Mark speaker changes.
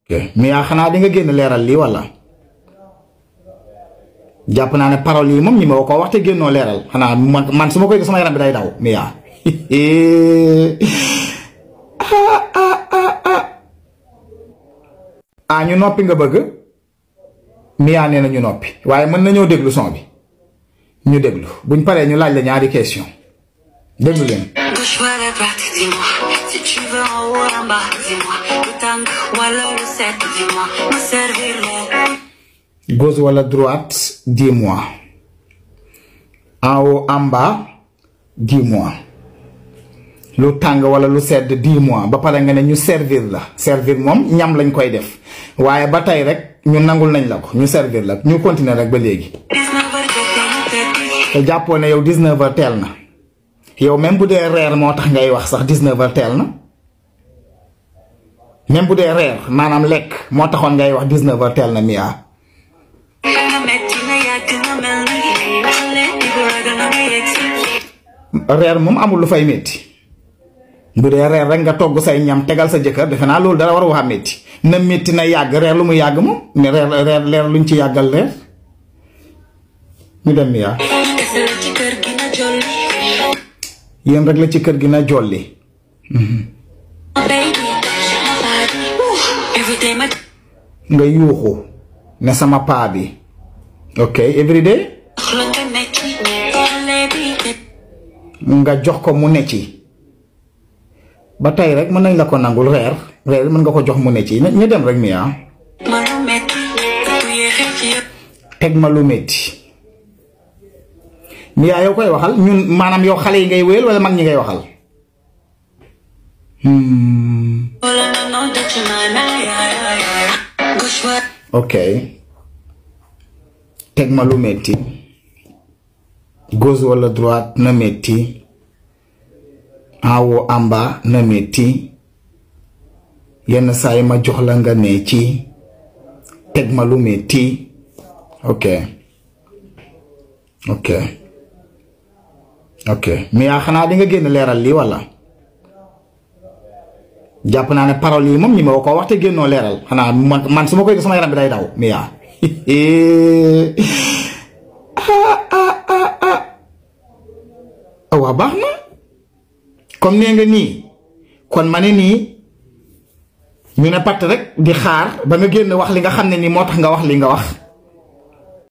Speaker 1: mais yaa xanaa di nga génn leeral lii wala jàpp naa ne parole yi moom ñi ma ko wax te génnoo leeral xanaa man su ma koy def sama yaram bi day daw mais yaa ñu noppi nga bëgg Mia nee na ñu noppi waaye mën nañoo déglu son bi ñu déglu buñ paree ñu laaj la ñaari question déglu leen. Gauche wala droite dis-moi. En haut en bas dis-moi. lu tàng wala lu sedd dis-moi ba pare nga ne ñu servir la servir moom ñam lañ koy def waaye ba tey rek ñu nangul nañ la ko ñu servir la ñu continuer rek ba léegi. te jàppoo ne yow 19h teel na yow même bu dee reer moo tax ngay wax sax 19h teel na même bu dee reer maanaam lekk moo taxoon ngay wax 19h teel na Mia. reer moom amul lu fay métti bu dee reer rek nga togg say ñam tegal sa jëkkër defe naa loolu dara war a wax a métti na métti na yàgg reer lu mu yàgg moom ne reer luñ ci yàggal reer ñu dem Mia. yéen rek la ci kër gi na jolli. nga yuuxu ne sama paa bi. ok everyday. nga jox ko mu ne ci. ba tey rek mën nañ la ko nangul reer mën nga ko jox mu ne ci ñu dem rek Mia. teg ma lu metti Mia yow koy waxal ñun maanaam yow xale yi ngay wéyal wala mag ñi ngay waxal. ok teg ma lu metti gauche wala droite na metti en haut en bas na metti yenn saa yi ma jox la nga ne ci teg ma lu metti ok Mia xanaa di nga génn leeral lii wala jàpp naa ne parole yi moom ñi ma ko wax te génnoo leeral xanaa man su ma koy def sama yaram bi day daw Mia. waaw baax na comme nee nga nii kon ma ne nii ñu ne patt rek di xaar ba nga génn wax li nga xam ne nii moo tax nga wax li nga wax.